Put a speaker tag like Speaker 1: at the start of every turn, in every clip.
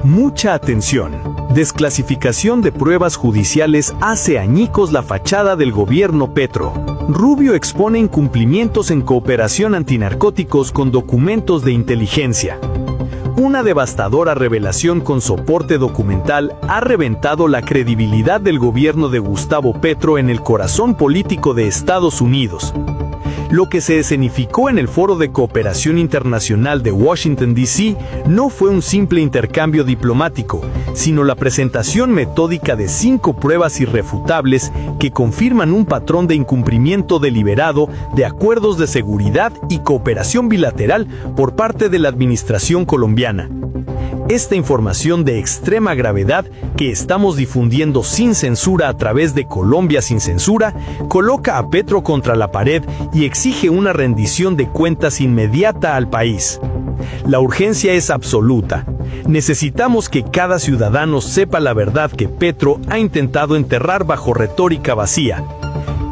Speaker 1: Mucha atención. Desclasificación de pruebas judiciales hace añicos la fachada del gobierno Petro. Rubio expone incumplimientos en cooperación antinarcóticos con documentos de inteligencia. Una devastadora revelación con soporte documental ha reventado la credibilidad del gobierno de Gustavo Petro en el corazón político de Estados Unidos. Lo que se escenificó en el Foro de Cooperación Internacional de Washington, D.C., no fue un simple intercambio diplomático, sino la presentación metódica de 5 pruebas irrefutables que confirman un patrón de incumplimiento deliberado de acuerdos de seguridad y cooperación bilateral por parte de la administración colombiana. Esta información de extrema gravedad que estamos difundiendo sin censura a través de Colombia Sin Censura coloca a Petro contra la pared y exige una rendición de cuentas inmediata al país. La urgencia es absoluta. Necesitamos que cada ciudadano sepa la verdad que Petro ha intentado enterrar bajo retórica vacía.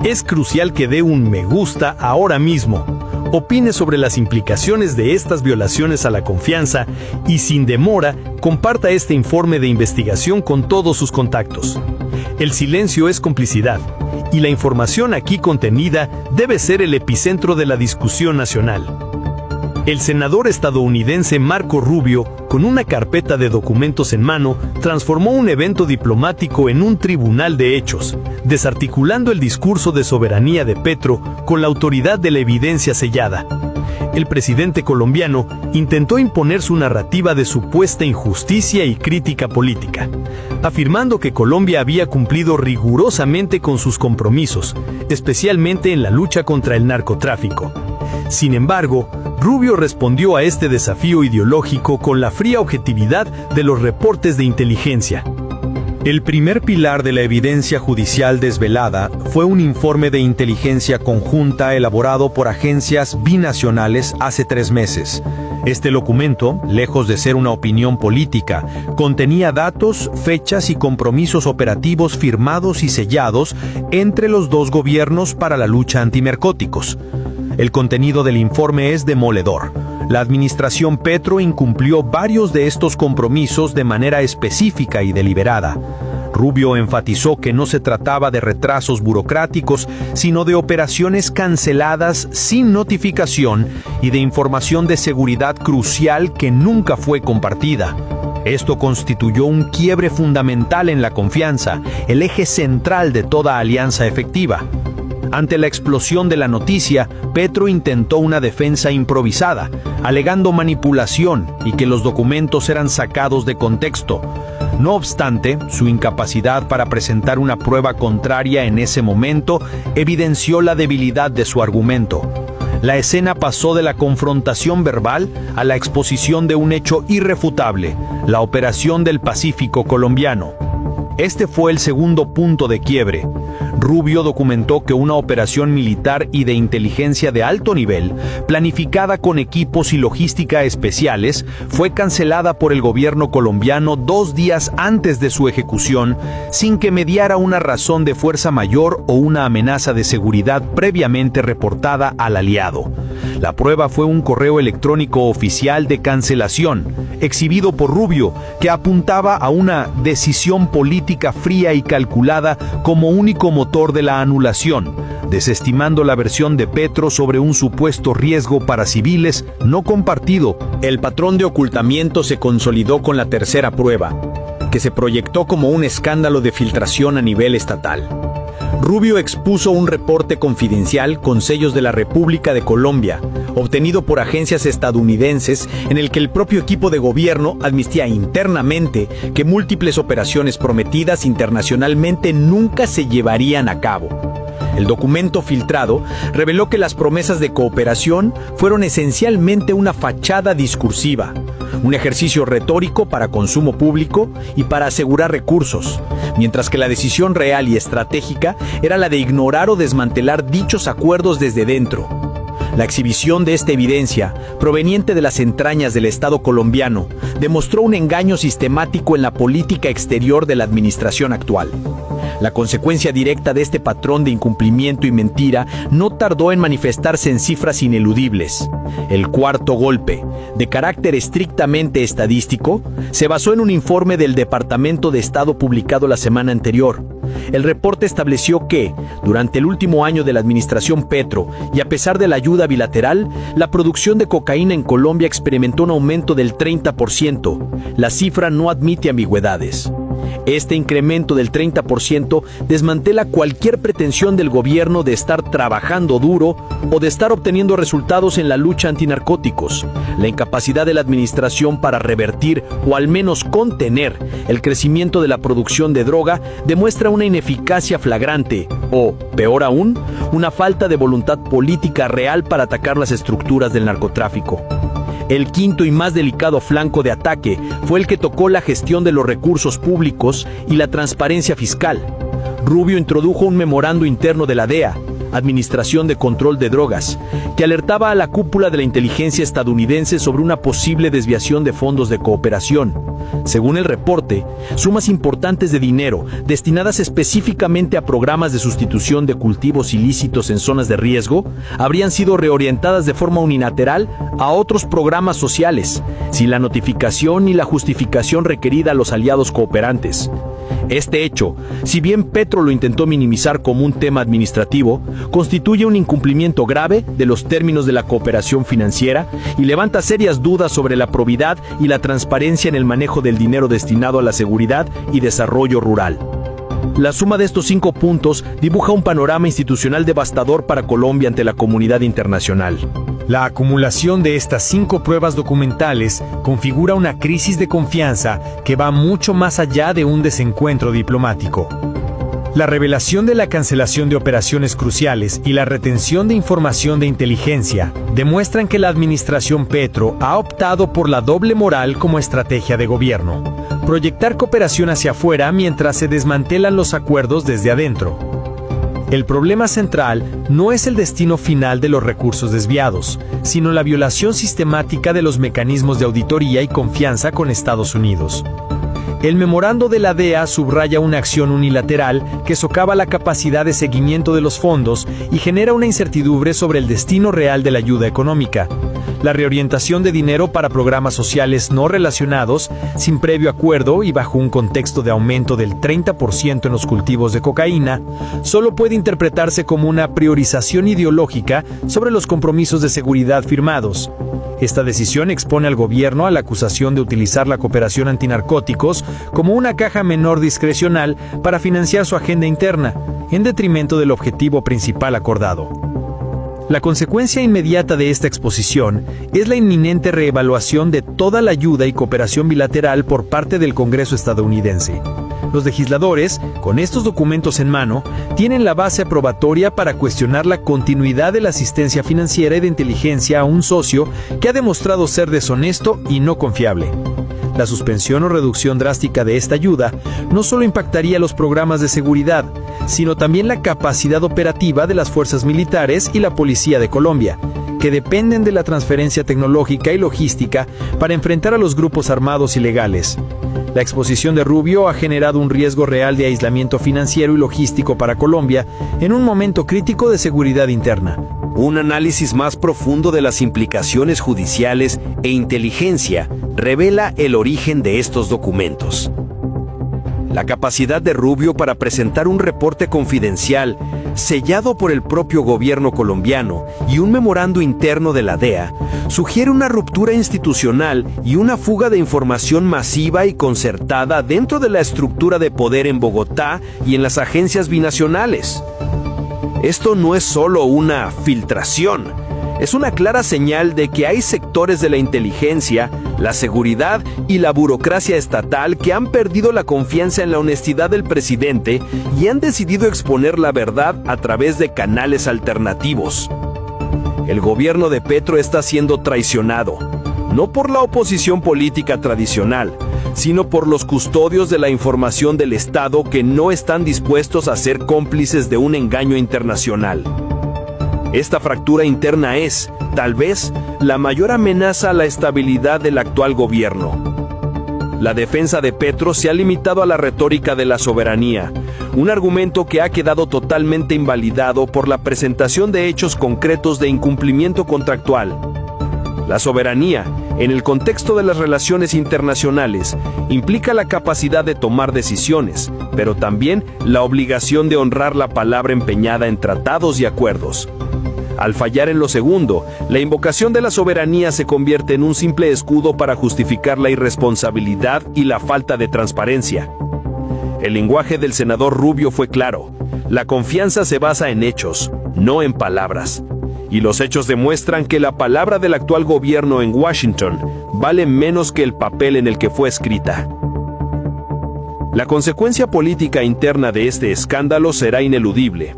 Speaker 1: Es crucial que dé un me gusta ahora mismo. Opine sobre las implicaciones de estas violaciones a la confianza y sin demora comparta este informe de investigación con todos sus contactos. El silencio es complicidad y la información aquí contenida debe ser el epicentro de la discusión nacional. El senador estadounidense Marco Rubio, con una carpeta de documentos en mano, transformó un evento diplomático en un tribunal de hechos, desarticulando el discurso de soberanía de Petro con la autoridad de la evidencia sellada. El presidente colombiano intentó imponer su narrativa de supuesta injusticia y crítica política, afirmando que Colombia había cumplido rigurosamente con sus compromisos, especialmente en la lucha contra el narcotráfico. Sin embargo, Rubio respondió a este desafío ideológico con la fría objetividad de los reportes de inteligencia. El primer pilar de la evidencia judicial desvelada fue un informe de inteligencia conjunta elaborado por agencias binacionales hace 3 meses. Este documento, lejos de ser una opinión política, contenía datos, fechas y compromisos operativos firmados y sellados entre los 2 gobiernos para la lucha antinarcóticos. El contenido del informe es demoledor. La administración Petro incumplió varios de estos compromisos de manera específica y deliberada. Rubio enfatizó que no se trataba de retrasos burocráticos, sino de operaciones canceladas sin notificación y de información de seguridad crucial que nunca fue compartida. Esto constituyó un quiebre fundamental en la confianza, el eje central de toda alianza efectiva. Ante la explosión de la noticia, Petro intentó una defensa improvisada, alegando manipulación y que los documentos eran sacados de contexto. No obstante, su incapacidad para presentar una prueba contraria en ese momento evidenció la debilidad de su argumento. La escena pasó de la confrontación verbal a la exposición de un hecho irrefutable, la Operación del Pacífico colombiano. Este fue el segundo punto de quiebre. Rubio documentó que una operación militar y de inteligencia de alto nivel, planificada con equipos y logística especiales, fue cancelada por el gobierno colombiano 2 días antes de su ejecución, sin que mediara una razón de fuerza mayor o una amenaza de seguridad previamente reportada al aliado. La prueba fue un correo electrónico oficial de cancelación, exhibido por Rubio, que apuntaba a una decisión política fría y calculada como único motor de la anulación, desestimando la versión de Petro sobre un supuesto riesgo para civiles no compartido.
Speaker 2: El patrón de ocultamiento se consolidó con la tercera prueba, que se proyectó como un escándalo de filtración a nivel estatal. Rubio expuso un reporte confidencial con sellos de la República de Colombia, obtenido por agencias estadounidenses, en el que el propio equipo de gobierno admitía internamente que múltiples operaciones prometidas internacionalmente nunca se llevarían a cabo. El documento filtrado reveló que las promesas de cooperación fueron esencialmente una fachada discursiva, un ejercicio retórico para consumo público y para asegurar recursos, mientras que la decisión real y estratégica era la de ignorar o desmantelar dichos acuerdos desde dentro. La exhibición de esta evidencia, proveniente de las entrañas del Estado colombiano, demostró un engaño sistemático en la política exterior de la administración actual. La consecuencia directa de este patrón de incumplimiento y mentira no tardó en manifestarse en cifras ineludibles. El cuarto golpe, de carácter estrictamente estadístico, se basó en un informe del Departamento de Estado publicado la semana anterior. El reporte estableció que, durante el último año de la administración Petro, y a pesar de la ayuda bilateral, la producción de cocaína en Colombia experimentó un aumento del 30%. La cifra no admite ambigüedades. Este incremento del 30% desmantela cualquier pretensión del gobierno de estar trabajando duro o de estar obteniendo resultados en la lucha antinarcóticos. La incapacidad de la administración para revertir o al menos contener el crecimiento de la producción de droga demuestra una ineficacia flagrante o, peor aún, una falta de voluntad política real para atacar las estructuras del narcotráfico. El quinto y más delicado flanco de ataque fue el que tocó la gestión de los recursos públicos y la transparencia fiscal. Rubio introdujo un memorando interno de la DEA, Administración de Control de Drogas, que alertaba a la cúpula de la inteligencia estadounidense sobre una posible desviación de fondos de cooperación. Según el reporte, sumas importantes de dinero, destinadas específicamente a programas de sustitución de cultivos ilícitos en zonas de riesgo, habrían sido reorientadas de forma unilateral a otros programas sociales, sin la notificación ni la justificación requerida a los aliados cooperantes. Este hecho, si bien Petro lo intentó minimizar como un tema administrativo, constituye un incumplimiento grave de los términos de la cooperación financiera y levanta serias dudas sobre la probidad y la transparencia en el manejo del dinero destinado a la seguridad y desarrollo rural. La suma de estos 5 puntos dibuja un panorama institucional devastador para Colombia ante la comunidad internacional.
Speaker 1: La acumulación de estas 5 pruebas documentales configura una crisis de confianza que va mucho más allá de un desencuentro diplomático. La revelación de la cancelación de operaciones cruciales y la retención de información de inteligencia demuestran que la administración Petro ha optado por la doble moral como estrategia de gobierno: proyectar cooperación hacia afuera mientras se desmantelan los acuerdos desde adentro. El problema central no es el destino final de los recursos desviados, sino la violación sistemática de los mecanismos de auditoría y confianza con Estados Unidos. El memorando de la DEA subraya una acción unilateral que socava la capacidad de seguimiento de los fondos y genera una incertidumbre sobre el destino real de la ayuda económica. La reorientación de dinero para programas sociales no relacionados, sin previo acuerdo y bajo un contexto de aumento del 30% en los cultivos de cocaína, solo puede interpretarse como una priorización ideológica sobre los compromisos de seguridad firmados. Esta decisión expone al gobierno a la acusación de utilizar la cooperación antinarcóticos como una caja menor discrecional para financiar su agenda interna, en detrimento del objetivo principal acordado. La consecuencia inmediata de esta exposición es la inminente reevaluación de toda la ayuda y cooperación bilateral por parte del Congreso estadounidense. Los legisladores, con estos documentos en mano, tienen la base aprobatoria para cuestionar la continuidad de la asistencia financiera y de inteligencia a un socio que ha demostrado ser deshonesto y no confiable. La suspensión o reducción drástica de esta ayuda no solo impactaría los programas de seguridad, sino también la capacidad operativa de las fuerzas militares y la policía de Colombia, que dependen de la transferencia tecnológica y logística para enfrentar a los grupos armados ilegales. La exposición de Rubio ha generado un riesgo real de aislamiento financiero y logístico para Colombia en un momento crítico de seguridad interna.
Speaker 3: Un análisis más profundo de las implicaciones judiciales e inteligencia revela el origen de estos documentos. La capacidad de Rubio para presentar un reporte confidencial sellado por el propio gobierno colombiano y un memorando interno de la DEA sugiere una ruptura institucional y una fuga de información masiva y concertada dentro de la estructura de poder en Bogotá y en las agencias binacionales. Esto no es solo una filtración, es una clara señal de que hay sectores de la inteligencia, la seguridad y la burocracia estatal que han perdido la confianza en la honestidad del presidente y han decidido exponer la verdad a través de canales alternativos. El gobierno de Petro está siendo traicionado, no por la oposición política tradicional, sino por los custodios de la información del Estado que no están dispuestos a ser cómplices de un engaño internacional. Esta fractura interna es, tal vez, la mayor amenaza a la estabilidad del actual gobierno. La defensa de Petro se ha limitado a la retórica de la soberanía, un argumento que ha quedado totalmente invalidado por la presentación de hechos concretos de incumplimiento contractual. La soberanía, en el contexto de las relaciones internacionales, implica la capacidad de tomar decisiones, pero también la obligación de honrar la palabra empeñada en tratados y acuerdos. Al fallar en lo segundo, la invocación de la soberanía se convierte en un simple escudo para justificar la irresponsabilidad y la falta de transparencia. El lenguaje del senador Rubio fue claro: la confianza se basa en hechos, no en palabras. Y los hechos demuestran que la palabra del actual gobierno en Washington vale menos que el papel en el que fue escrita. La consecuencia política interna de este escándalo será ineludible.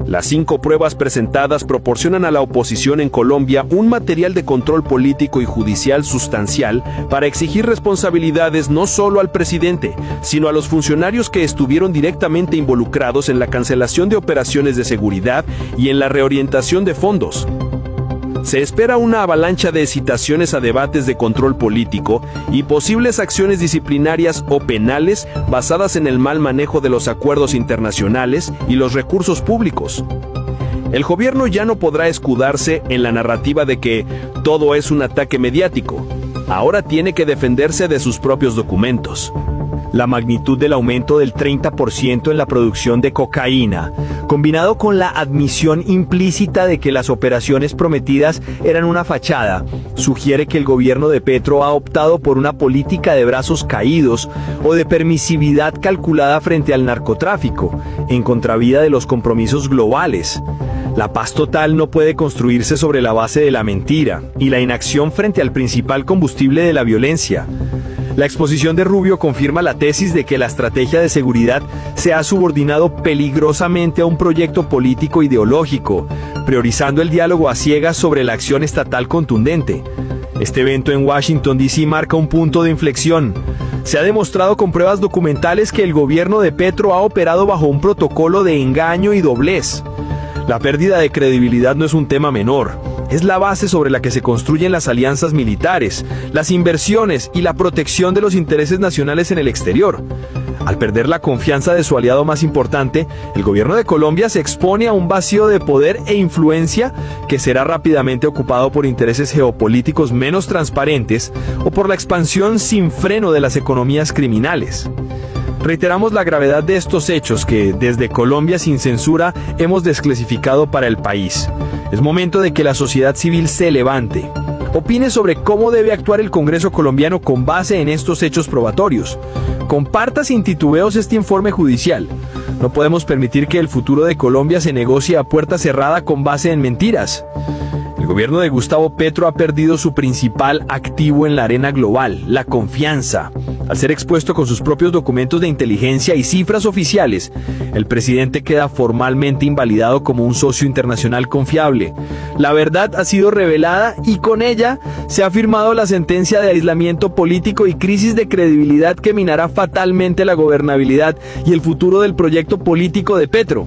Speaker 3: Las 5 pruebas presentadas proporcionan a la oposición en Colombia un material de control político y judicial sustancial para exigir responsabilidades no solo al presidente, sino a los funcionarios que estuvieron directamente involucrados en la cancelación de operaciones de seguridad y en la reorientación de fondos. Se espera una avalancha de citaciones a debates de control político y posibles acciones disciplinarias o penales basadas en el mal manejo de los acuerdos internacionales y los recursos públicos. El gobierno ya no podrá escudarse en la narrativa de que todo es un ataque mediático. Ahora tiene que defenderse de sus propios documentos.
Speaker 1: La magnitud del aumento del 30% en la producción de cocaína, combinado con la admisión implícita de que las operaciones prometidas eran una fachada, sugiere que el gobierno de Petro ha optado por una política de brazos caídos o de permisividad calculada frente al narcotráfico, en contravía de los compromisos globales. La paz total no puede construirse sobre la base de la mentira y la inacción frente al principal combustible de la violencia. La exposición de Rubio confirma la tesis de que la estrategia de seguridad se ha subordinado peligrosamente a un proyecto político ideológico, priorizando el diálogo a ciegas sobre la acción estatal contundente. Este evento en Washington, D.C. marca un punto de inflexión. Se ha demostrado con pruebas documentales que el gobierno de Petro ha operado bajo un protocolo de engaño y doblez. La pérdida de credibilidad no es un tema menor. Es la base sobre la que se construyen las alianzas militares, las inversiones y la protección de los intereses nacionales en el exterior. Al perder la confianza de su aliado más importante, el gobierno de Colombia se expone a un vacío de poder e influencia que será rápidamente ocupado por intereses geopolíticos menos transparentes o por la expansión sin freno de las economías criminales. Reiteramos la gravedad de estos hechos que, desde Colombia sin censura, hemos desclasificado para el país. Es momento de que la sociedad civil se levante. Opine sobre cómo debe actuar el Congreso colombiano con base en estos hechos probatorios. Comparta sin titubeos este informe judicial. No podemos permitir que el futuro de Colombia se negocie a puerta cerrada con base en mentiras. El gobierno de Gustavo Petro ha perdido su principal activo en la arena global, la confianza. Al ser expuesto con sus propios documentos de inteligencia y cifras oficiales, el presidente queda formalmente invalidado como un socio internacional confiable. La verdad ha sido revelada y con ella se ha firmado la sentencia de aislamiento político y crisis de credibilidad que minará fatalmente la gobernabilidad y el futuro del proyecto político de Petro.